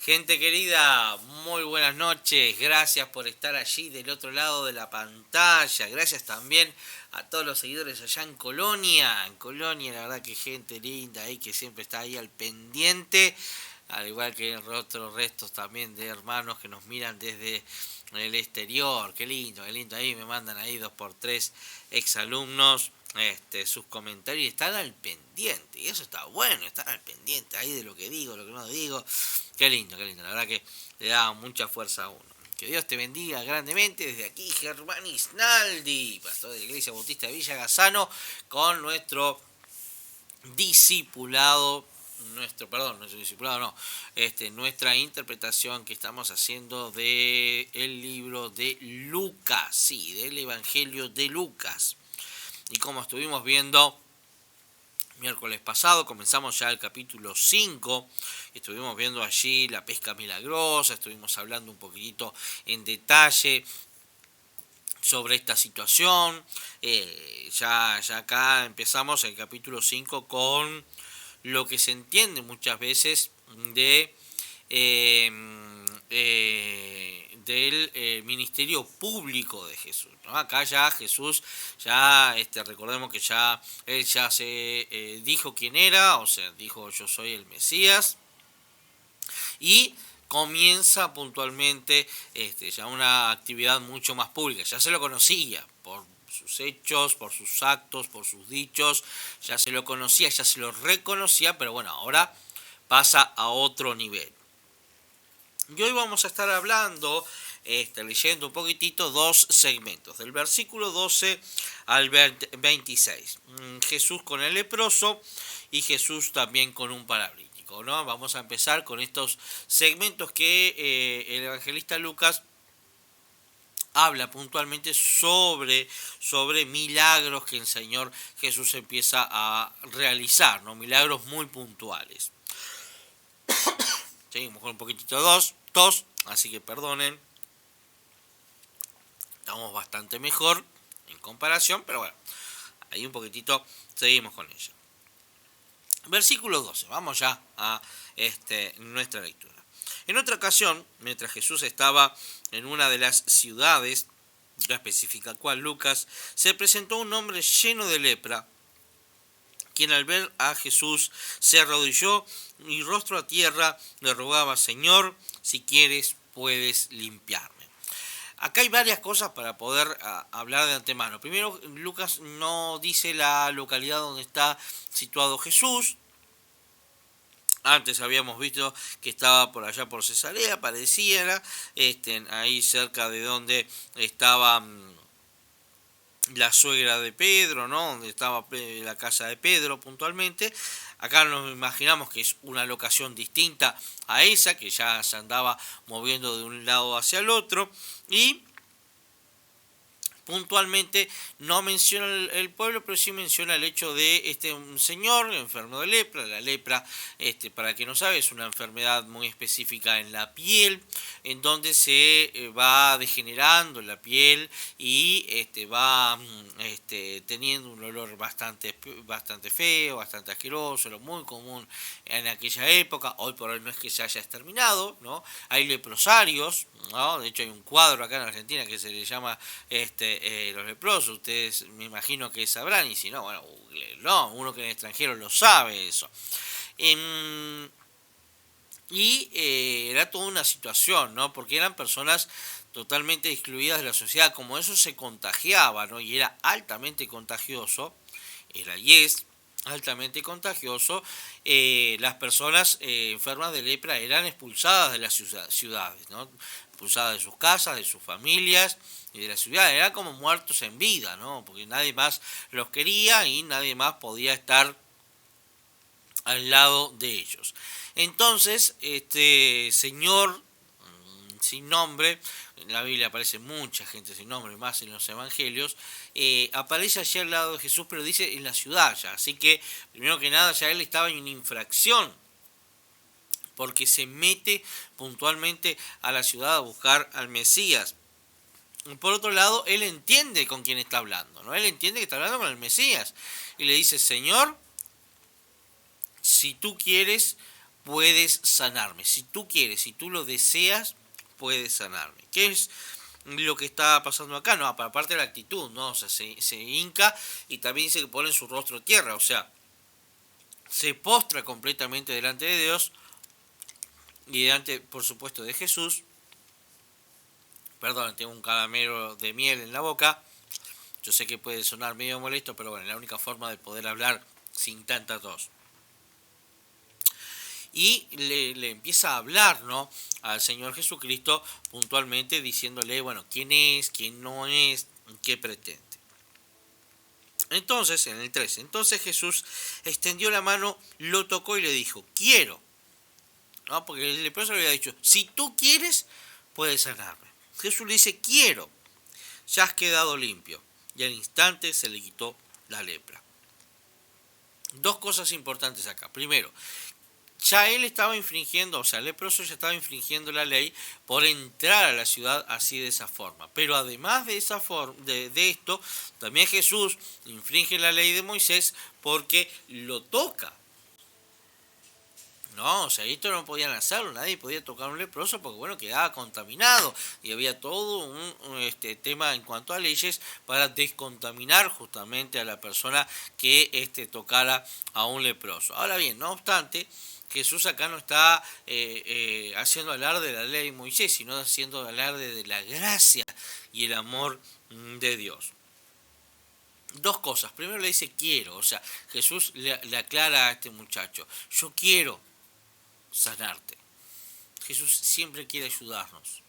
Gente querida, muy buenas noches. Gracias por estar allí del otro lado de la pantalla. Gracias también a todos los seguidores allá en Colonia. En Colonia, la verdad que gente linda ahí que siempre está ahí al pendiente. Al igual que otros restos también de hermanos que nos miran desde el exterior. Qué lindo, qué lindo. Ahí me mandan ahí 2x3 exalumnos. Sus comentarios están al pendiente. Y eso está bueno, están al pendiente ahí de lo que digo, lo que no digo. Qué lindo, qué lindo. La verdad que le da mucha fuerza a uno. Que Dios te bendiga grandemente desde aquí, Germán Isnaldi, pastor de la Iglesia Bautista de Villa Gazano, con nuestro discipulado, nuestro discipulado no, nuestra interpretación que estamos haciendo de el libro de Lucas, sí, del Evangelio de Lucas. Y como estuvimos viendo miércoles pasado, comenzamos ya el capítulo 5, estuvimos viendo allí la pesca milagrosa, estuvimos hablando un poquitito en detalle sobre esta situación. Ya acá empezamos el capítulo 5 con lo que se entiende muchas veces de del ministerio público de Jesús, ¿no? Acá ya Jesús, ya recordemos que ya él ya se dijo quién era, o sea, dijo yo soy el Mesías, y comienza puntualmente ya una actividad mucho más pública. Ya se lo conocía por sus hechos, por sus actos, por sus dichos, ya se lo conocía, ya se lo reconocía, pero bueno, ahora pasa a otro nivel. Y hoy vamos a estar hablando, leyendo un poquitito dos segmentos, del versículo 12 al 26. Jesús con el leproso y Jesús también con un paralítico, ¿no? Vamos a empezar con estos segmentos que el evangelista Lucas habla puntualmente sobre milagros que el Señor Jesús empieza a realizar, ¿no? Milagros muy puntuales. Seguimos con un poquitito de tos, así que perdonen. Estamos bastante mejor en comparación, pero bueno, ahí un poquitito seguimos con ella. Versículo 12, vamos ya a nuestra lectura. En otra ocasión, mientras Jesús estaba en una de las ciudades, ya especifica cuál Lucas, se presentó un hombre lleno de lepra, quien al ver a Jesús se arrodilló y rostro a tierra le rogaba: Señor, si quieres puedes limpiarme. Acá hay varias cosas para poder hablar de antemano. Primero, Lucas no dice la localidad donde está situado Jesús. Antes habíamos visto que estaba por allá por Cesarea, pareciera, ahí cerca de donde estaba la suegra de Pedro, ¿no? Donde estaba la casa de Pedro puntualmente. Acá nos imaginamos que es una locación distinta a esa, que ya se andaba moviendo de un lado hacia el otro. Y puntualmente no menciona el pueblo, pero sí menciona el hecho de un señor enfermo de lepra. La lepra, para quien no sabe, es una enfermedad muy específica en la piel, en donde se va degenerando la piel y va teniendo un olor bastante feo, bastante asqueroso, lo muy común en aquella época. Hoy por hoy no es que se haya exterminado, ¿no? Hay leprosarios, ¿no? De hecho hay un cuadro acá en Argentina que se le llama los leprosos. Ustedes me imagino que sabrán, y si no, bueno, no, uno que en el extranjero lo sabe eso. Era toda una situación, ¿no? Porque eran personas totalmente excluidas de la sociedad. Como eso se contagiaba, ¿no? Y era altamente contagioso, era y es altamente contagioso, las personas enfermas de lepra eran expulsadas de las ciudades, ¿no? Expulsadas de sus casas, de sus familias y de la ciudad. Eran como muertos en vida, ¿no? Porque nadie más los quería y nadie más podía estar al lado de ellos. Entonces, este señor sin nombre, en la Biblia aparece mucha gente sin nombre, más en los evangelios, aparece allí al lado de Jesús, pero dice en la ciudad ya. Así que, primero que nada, ya él estaba en una infracción, porque se mete puntualmente a la ciudad a buscar al Mesías. Por otro lado, él entiende con quién está hablando, ¿no? Él entiende que está hablando con el Mesías. Y le dice: Señor, si tú quieres, puedes sanarme. Si tú quieres, si tú lo deseas, puedes sanarme. ¿Qué es lo que está pasando acá? No, aparte de la actitud, ¿no? O sea, se hinca y también dice que pone su rostro en tierra, o sea, se postra completamente delante de Dios y delante, por supuesto, de Jesús. Perdón, tengo un caramelo de miel en la boca. Yo sé que puede sonar medio molesto, pero bueno, es la única forma de poder hablar sin tanta tos. Y le empieza a hablar, ¿no?, al Señor Jesucristo puntualmente diciéndole, bueno, quién es, quién no es, qué pretende. Entonces, en el 13, entonces Jesús extendió la mano, lo tocó y le dijo, quiero. ¿No? Porque el leproso le había dicho, si tú quieres, puedes sanarme. Jesús le dice, quiero, ya has quedado limpio. Y al instante se le quitó la lepra. Dos cosas importantes acá. Primero, ya él estaba infringiendo, o sea, el leproso ya estaba infringiendo la ley por entrar a la ciudad así de esa forma. Pero además de esa de esto, también Jesús infringe la ley de Moisés porque lo toca. No, o sea, esto no podían hacerlo, nadie podía tocar a un leproso porque, bueno, quedaba contaminado y había todo un tema en cuanto a leyes para descontaminar justamente a la persona que tocara a un leproso. Ahora bien, no obstante, Jesús acá no está haciendo alarde de la ley de Moisés, sino haciendo alarde de la gracia y el amor de Dios. Dos cosas. Primero le dice quiero, o sea, Jesús le aclara a este muchacho, yo quiero sanarte. Jesús siempre quiere ayudarnos.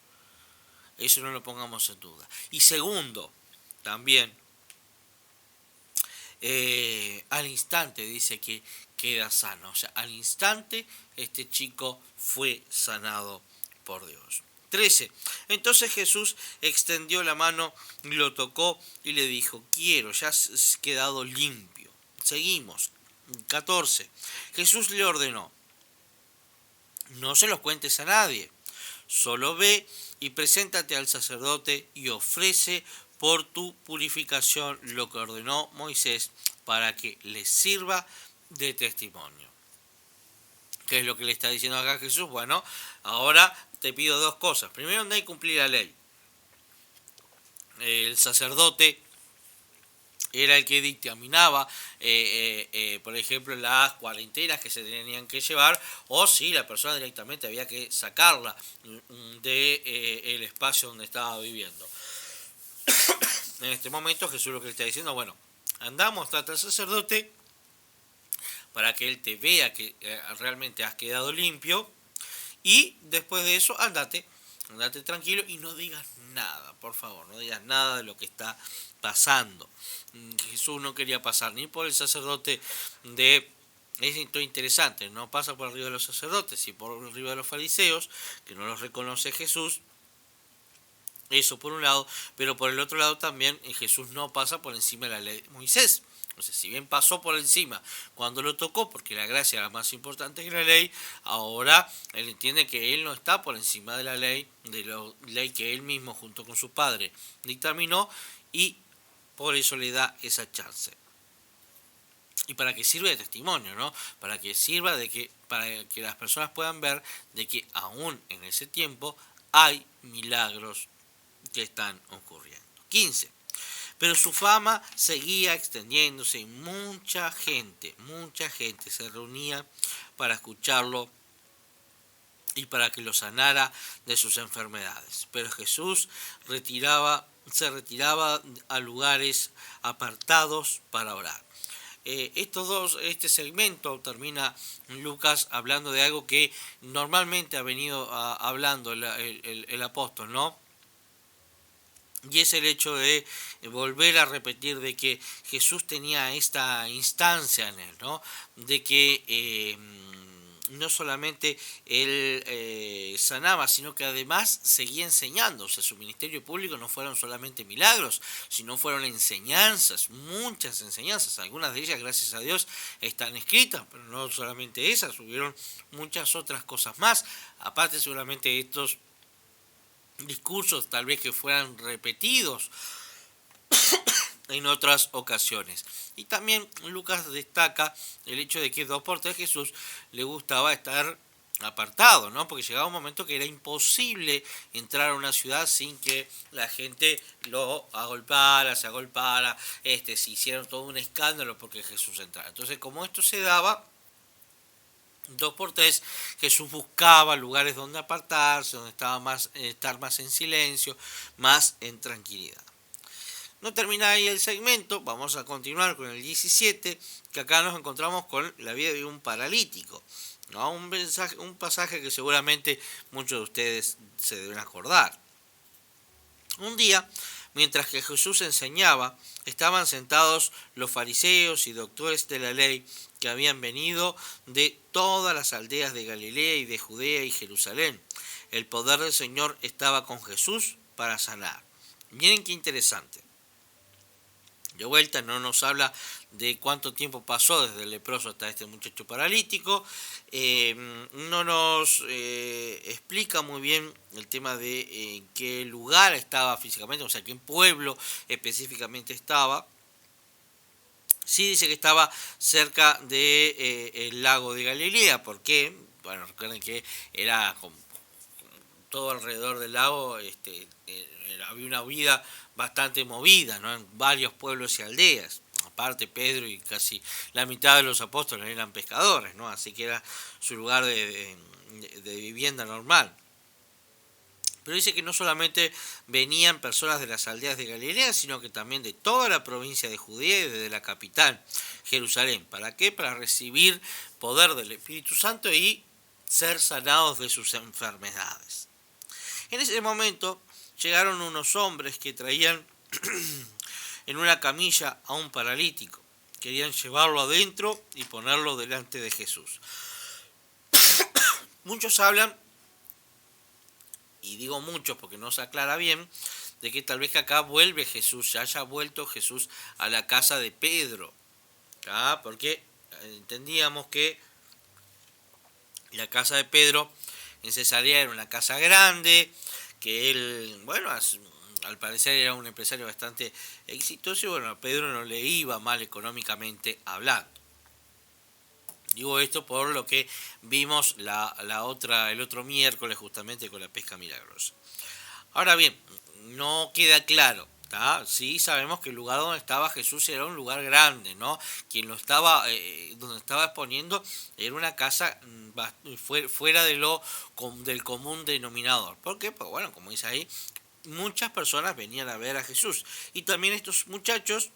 Eso no lo pongamos en duda. Y segundo, también, al instante dice que queda sano. O sea, al instante este chico fue sanado por Dios. 13. Entonces Jesús extendió la mano, lo tocó y le dijo, quiero, ya has quedado limpio. Seguimos. 14. Jesús le ordenó, no se los cuentes a nadie, solo ve y preséntate al sacerdote y ofrece por tu purificación lo que ordenó Moisés para que les sirva de testimonio. ¿Qué es lo que le está diciendo acá Jesús? Bueno, ahora te pido dos cosas. Primero, no hay que cumplir la ley. El sacerdote era el que dictaminaba, por ejemplo, las cuarentenas que se tenían que llevar, o si la persona directamente había que sacarla del espacio donde estaba viviendo. En este momento Jesús lo que le está diciendo, bueno, andamos, trata al sacerdote para que él te vea que realmente has quedado limpio, y después de eso andate tranquilo y no digas nada, por favor, no digas nada de lo que está pasando. Jesús no quería pasar ni por el sacerdote es interesante, no pasa por arriba de los sacerdotes y por arriba de los fariseos, que no los reconoce Jesús. Eso por un lado, pero por el otro lado también Jesús no pasa por encima de la ley de Moisés. O sea, si bien pasó por encima cuando lo tocó, porque la gracia era más importante que la ley, ahora él entiende que él no está por encima de la ley que él mismo junto con su padre dictaminó, y por eso le da esa chance. Y para que sirva de testimonio, ¿no? Para que sirva para que las personas puedan ver de que aún en ese tiempo hay milagros que están ocurriendo. 15. Pero su fama seguía extendiéndose y mucha gente se reunía para escucharlo y para que lo sanara de sus enfermedades. Pero Jesús se retiraba a lugares apartados para orar. Este segmento termina Lucas hablando de algo que normalmente ha venido hablando el apóstol, ¿no? Y es el hecho de volver a repetir de que Jesús tenía esta instancia en él, ¿no? De que no solamente él sanaba, sino que además seguía enseñando. O sea, su ministerio público no fueron solamente milagros, sino fueron enseñanzas, muchas enseñanzas. Algunas de ellas, gracias a Dios, están escritas, pero no solamente esas, hubieron muchas otras cosas más. Aparte, seguramente estos discursos tal vez que fueran repetidos en otras ocasiones. Y también Lucas destaca el hecho de que 2x3 Jesús le gustaba estar apartado, ¿no? Porque llegaba un momento que era imposible entrar a una ciudad sin que la gente lo agolpara, se agolpara, se hicieron todo un escándalo porque Jesús entrara. Entonces, como esto se daba, 2x3 Jesús buscaba lugares donde apartarse, donde estaba estar más en silencio, más en tranquilidad. No termina ahí el segmento, vamos a continuar con el 17, que acá nos encontramos con la vida de un paralítico. ¿No? Un pasaje que seguramente muchos de ustedes se deben acordar. Un día, mientras que Jesús enseñaba, estaban sentados los fariseos y doctores de la ley que habían venido de todas las aldeas de Galilea y de Judea y Jerusalén. El poder del Señor estaba con Jesús para sanar. Miren qué interesante. De vuelta no nos habla de cuánto tiempo pasó desde el leproso hasta este muchacho paralítico, no nos explica muy bien el tema de en qué lugar estaba físicamente, o sea, qué pueblo específicamente estaba. Sí dice que estaba cerca del lago de Galilea, ¿por qué? Bueno, recuerden que era todo alrededor del lago, había una vida bastante movida, ¿no? En varios pueblos y aldeas. Aparte, Pedro y casi la mitad de los apóstoles eran pescadores, ¿no? Así que era su lugar de vivienda normal. Pero dice que no solamente venían personas de las aldeas de Galilea, sino que también de toda la provincia de Judea y desde la capital, Jerusalén. ¿Para qué? Para recibir poder del Espíritu Santo y ser sanados de sus enfermedades. En ese momento llegaron unos hombres que traían en una camilla a un paralítico. Querían llevarlo adentro y ponerlo delante de Jesús. Muchos hablan, y digo muchos porque no se aclara bien, de que tal vez que acá vuelve Jesús, ya haya vuelto Jesús a la casa de Pedro. Porque entendíamos que la casa de Pedro en Cesarea era una casa grande, que él, bueno, al parecer era un empresario bastante exitoso y bueno, a Pedro no le iba mal económicamente hablando. Digo esto por lo que vimos el otro miércoles justamente con la pesca milagrosa. Ahora bien, no queda claro. Sí sabemos que el lugar donde estaba Jesús era un lugar grande, ¿no? Quien lo estaba, donde estaba exponiendo era una casa fuera del común denominador. ¿Por qué? Pues bueno, como dice ahí, muchas personas venían a ver a Jesús. Y también estos muchachos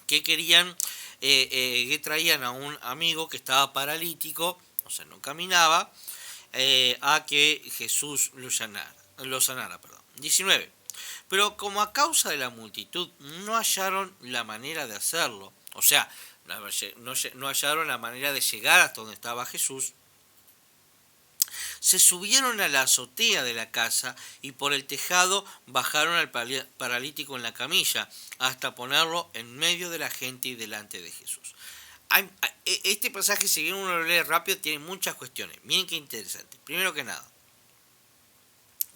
que querían, que traían a un amigo que estaba paralítico, o sea, no caminaba, a que Jesús lo sanara. 19. Pero como a causa de la multitud no hallaron la manera de hacerlo, o sea, no hallaron la manera de llegar hasta donde estaba Jesús, se subieron a la azotea de la casa y por el tejado bajaron al paralítico en la camilla hasta ponerlo en medio de la gente y delante de Jesús. Este pasaje, si uno lo lee rápido, tiene muchas cuestiones. Miren qué interesante. Primero que nada,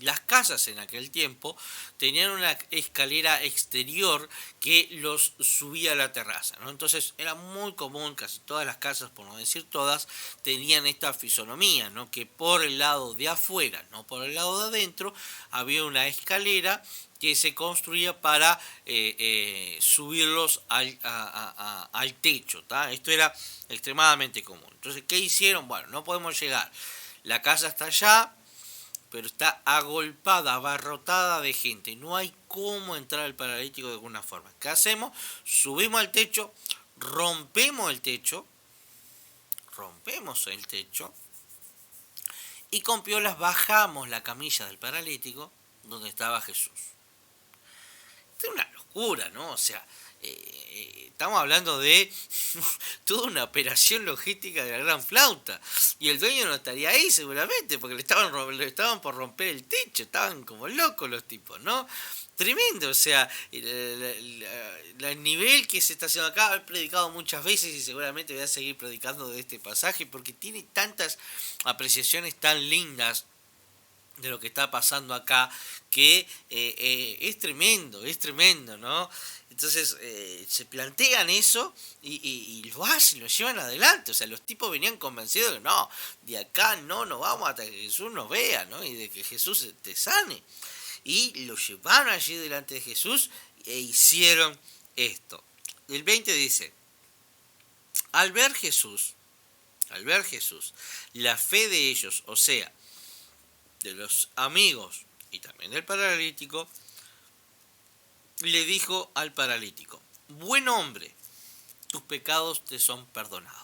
las casas en aquel tiempo tenían una escalera exterior que los subía a la terraza, ¿no? Entonces era muy común, casi todas las casas, por no decir todas, tenían esta fisonomía, ¿no? Que por el lado de afuera, no por el lado de adentro, había una escalera que se construía para subirlos al techo. Esto era extremadamente común. Entonces, ¿qué hicieron? Bueno, no podemos llegar. La casa está allá, pero está agolpada, abarrotada de gente. No hay cómo entrar al paralítico de alguna forma. ¿Qué hacemos? Subimos al techo, rompemos el techo, y con piolas bajamos la camilla del paralítico donde estaba Jesús. Esto es una locura, ¿no? O sea, estamos hablando de toda una operación logística de la gran flauta. Y el dueño no estaría ahí seguramente, porque le estaban por romper el techo, estaban como locos los tipos, ¿no? Tremendo, o sea, el nivel que se está haciendo acá, he predicado muchas veces y seguramente voy a seguir predicando de este pasaje, porque tiene tantas apreciaciones tan lindas de lo que está pasando acá, que es tremendo, ¿no? Entonces se plantean eso y lo hacen, lo llevan adelante. O sea, los tipos venían convencidos de que no, de acá no nos vamos hasta que Jesús nos vea, ¿no? Y de que Jesús te sane. Y lo llevaron allí delante de Jesús e hicieron esto. El 20 dice, al ver Jesús, la fe de ellos, o sea, de los amigos y también del paralítico, le dijo al paralítico, buen hombre, tus pecados te son perdonados.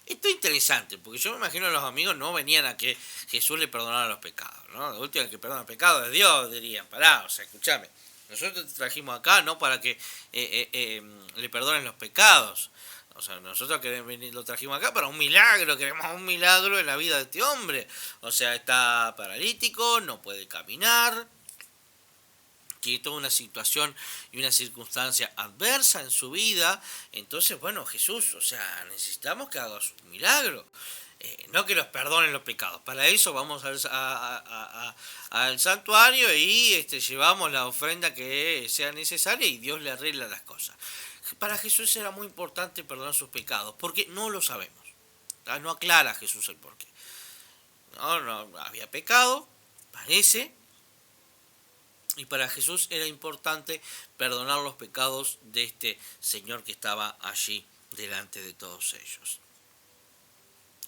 Esto es interesante, porque yo me imagino que los amigos no venían a que Jesús le perdonara los pecados, ¿no? La última que perdona pecados es Dios, dirían, pará, o sea, escúchame, nosotros te trajimos acá no para que le perdonen los pecados, o sea, nosotros lo trajimos acá para un milagro, queremos un milagro en la vida de este hombre, o sea, está paralítico, no puede caminar, tiene toda una situación y una circunstancia adversa en su vida, entonces, bueno, Jesús, o sea, necesitamos que hagas un milagro, no que los perdonen los pecados, para eso vamos al santuario y llevamos la ofrenda que sea necesaria y Dios le arregla las cosas. Para Jesús era muy importante perdonar sus pecados, porque no lo sabemos, no aclara Jesús el porqué. No había pecado, parece. Y para Jesús era importante perdonar los pecados de este señor que estaba allí delante de todos ellos.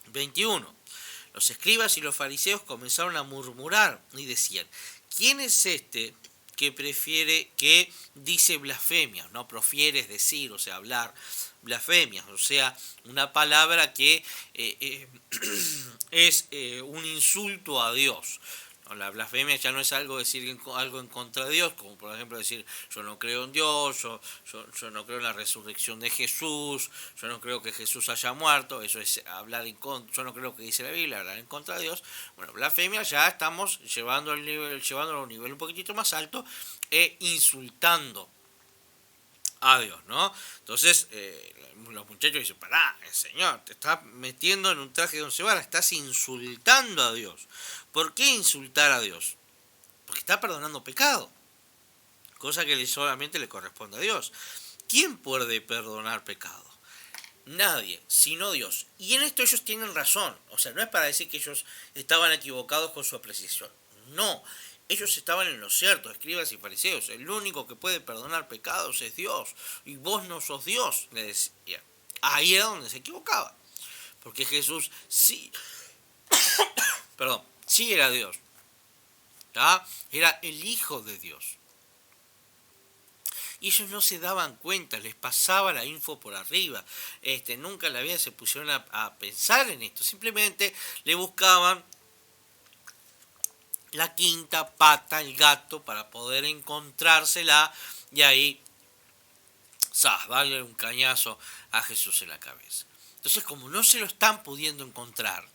21. Los escribas y los fariseos comenzaron a murmurar y decían, ¿quién es este que dice blasfemias? No profiere, es decir, o sea, hablar blasfemias, o sea, una palabra que es un insulto a Dios. La blasfemia ya no es algo decir algo en contra de Dios, como por ejemplo decir yo no creo en Dios, yo no creo en la resurrección de Jesús, yo no creo que Jesús haya muerto, eso es hablar en contra, yo no creo que dice la Biblia, hablar en contra de Dios. Bueno, blasfemia ya estamos llevándolo a un nivel un poquitito más alto e insultando a Dios, ¿no? Entonces los muchachos dicen, pará, el Señor te está metiendo en un traje de once varas, estás insultando a Dios. ¿Por qué insultar a Dios? Porque está perdonando pecado, cosa que solamente le corresponde a Dios. ¿Quién puede perdonar pecado? Nadie, sino Dios. Y en esto ellos tienen razón, o sea, no es para decir que ellos estaban equivocados con su apreciación, no. Ellos estaban en lo cierto, escribas y fariseos. El único que puede perdonar pecados es Dios. Y vos no sos Dios, le decía. Ahí era donde se equivocaba. Porque Jesús sí, sí era Dios. ¿Tá? Era el Hijo de Dios. Y ellos no se daban cuenta, les pasaba la info por arriba. Nunca en la vida se pusieron a pensar en esto. Simplemente le buscaban la quinta pata, el gato, para poder encontrársela y ahí, darle un cañazo a Jesús en la cabeza. Entonces, como no se lo están pudiendo encontrar,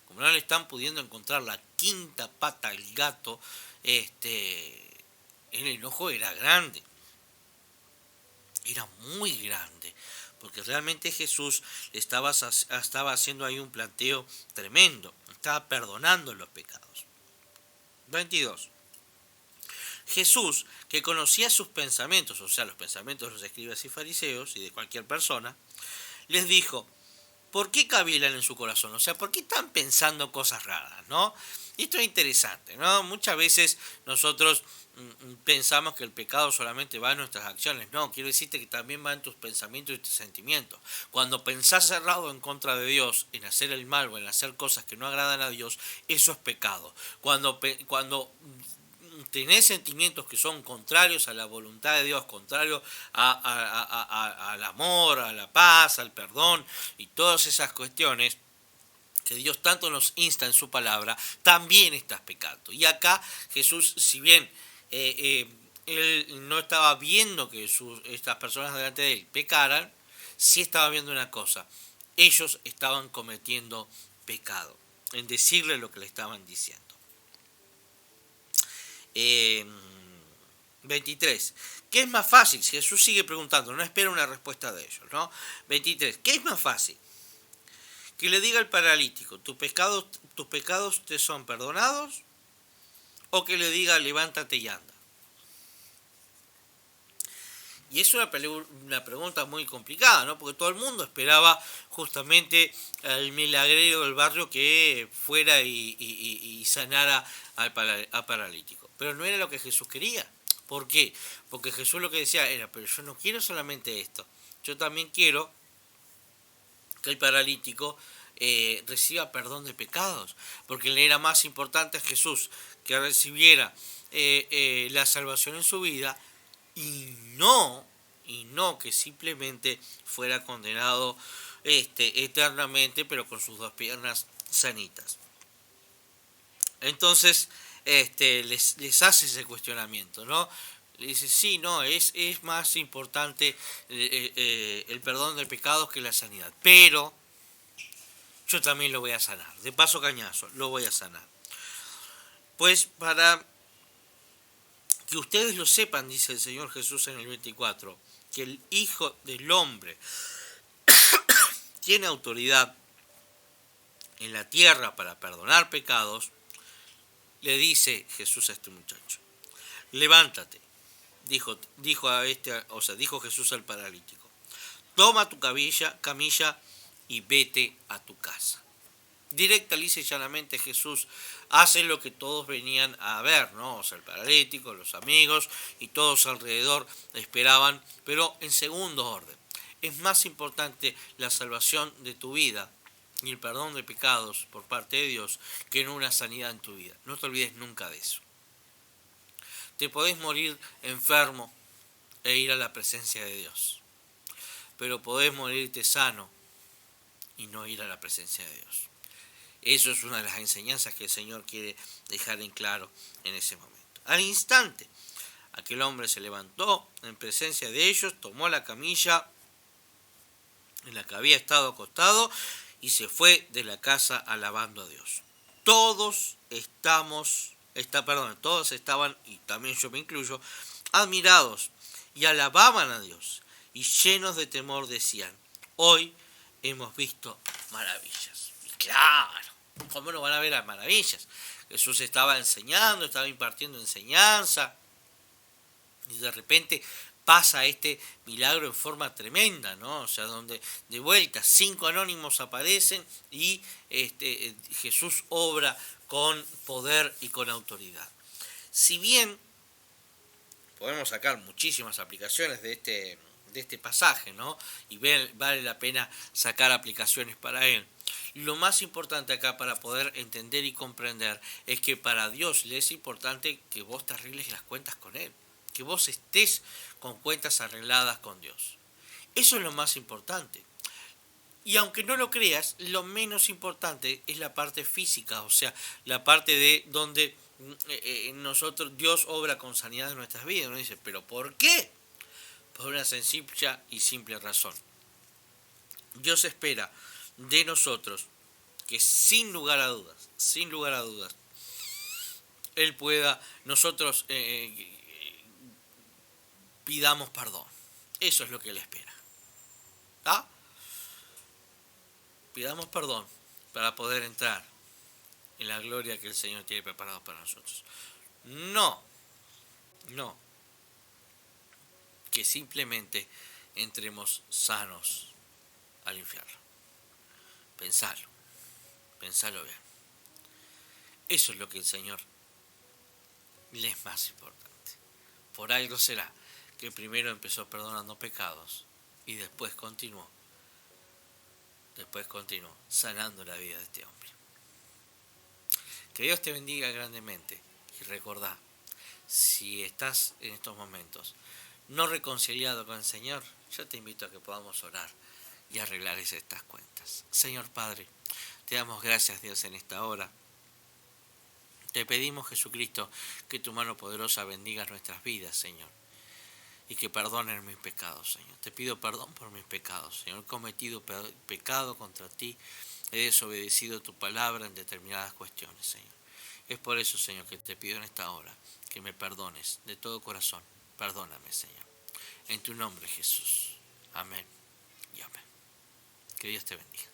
como no le están pudiendo encontrar la quinta pata al gato, el enojo era grande, era muy grande, porque realmente Jesús estaba haciendo ahí un planteo tremendo, estaba perdonando los pecados. 22. Jesús, que conocía sus pensamientos, o sea, los pensamientos de los escribas y fariseos y de cualquier persona, les dijo, ¿por qué cavilan en su corazón? O sea, ¿por qué están pensando cosas raras, no? Y esto es interesante, ¿no? Muchas veces nosotros pensamos que el pecado solamente va en nuestras acciones. No, quiero decirte que también va en tus pensamientos y tus sentimientos. Cuando pensás cerrado en contra de Dios, en hacer el mal o en hacer cosas que no agradan a Dios, eso es pecado. Cuando tenés sentimientos que son contrarios a la voluntad de Dios, contrarios al amor, a la paz, al perdón y todas esas cuestiones que Dios tanto nos insta en su palabra, también estás pecando. Y acá Jesús, si bien él no estaba viendo que estas personas delante de él pecaran, sí estaba viendo una cosa, ellos estaban cometiendo pecado, en decirle lo que le estaban diciendo. 23. ¿Qué es más fácil? Jesús sigue preguntando, no espera una respuesta de ellos, ¿no? 23. ¿Qué es más fácil? Que le diga al paralítico, tus pecados te son perdonados, o que le diga, levántate y anda. Y es una pregunta muy complicada, ¿no? Porque todo el mundo esperaba justamente al milagrero del barrio que fuera y sanara al paralítico. Pero no era lo que Jesús quería. ¿Por qué? Porque Jesús lo que decía era, pero yo no quiero solamente esto. Yo también quiero que el paralítico reciba perdón de pecados. Porque le era más importante a Jesús que recibiera la salvación en su vida y no que simplemente fuera condenado eternamente, pero con sus dos piernas sanitas. Entonces les hace ese cuestionamiento, ¿no? Le dice, sí, no, es más importante el perdón de pecados que la sanidad, pero yo también lo voy a sanar, de paso cañazo, lo voy a sanar. Pues para que ustedes lo sepan, dice el Señor Jesús en el 24, que el Hijo del Hombre tiene autoridad en la tierra para perdonar pecados, le dice Jesús a este muchacho, levántate, dijo Jesús al paralítico, toma tu camilla y vete a tu casa. Directa, lisa y llanamente Jesús hace lo que todos venían a ver, ¿no? O sea, el paralítico, los amigos y todos alrededor esperaban, pero en segundo orden. Es más importante la salvación de tu vida y el perdón de pecados por parte de Dios que en una sanidad en tu vida. No te olvides nunca de eso. Te podés morir enfermo e ir a la presencia de Dios, pero podés morirte sano y no ir a la presencia de Dios. Eso es una de las enseñanzas que el Señor quiere dejar en claro en ese momento. Al instante, aquel hombre se levantó en presencia de ellos, tomó la camilla en la que había estado acostado y se fue de la casa alabando a Dios. Todos estaban, y también yo me incluyo, admirados y alababan a Dios y llenos de temor decían, hoy hemos visto maravillas. Y claro, ¿cómo no van a ver las maravillas? Jesús estaba enseñando, estaba impartiendo enseñanza y de repente pasa este milagro en forma tremenda, ¿no? O sea, donde de vuelta 5 anónimos aparecen y Jesús obra con poder y con autoridad. Si bien podemos sacar muchísimas aplicaciones de este pasaje, ¿no? Y vale la pena sacar aplicaciones para él. Lo más importante acá para poder entender y comprender es que para Dios le es importante que vos te arregles las cuentas con Él, que vos estés con cuentas arregladas con Dios. Eso es lo más importante. Y aunque no lo creas, lo menos importante es la parte física, o sea, la parte de donde Dios obra con sanidad en nuestras vidas. Uno dice, ¿pero por qué? Por una sencilla y simple razón. Dios espera de nosotros que sin lugar a dudas, nosotros pidamos perdón. Eso es lo que Él espera. ¿Ah? Pidamos perdón para poder entrar en la gloria que el Señor tiene preparado para nosotros. No que simplemente entremos sanos al infierno. Pensalo bien. Eso es lo que el Señor le es más importante. Por algo será que primero empezó perdonando pecados y después continuó sanando la vida de este hombre. Que Dios te bendiga grandemente y recordá, si estás en estos momentos no reconciliado con el Señor, yo te invito a que podamos orar y arreglar estas cuentas. Señor Padre, te damos gracias, Dios, en esta hora. Te pedimos, Jesucristo, que tu mano poderosa bendiga nuestras vidas, Señor, y que perdonen mis pecados, Señor. Te pido perdón por mis pecados, Señor. He cometido pecado contra ti, he desobedecido tu palabra en determinadas cuestiones, Señor. Es por eso, Señor, que te pido en esta hora que me perdones de todo corazón. Perdóname, Señor. En tu nombre, Jesús. Amén y amén. Que Dios te bendiga.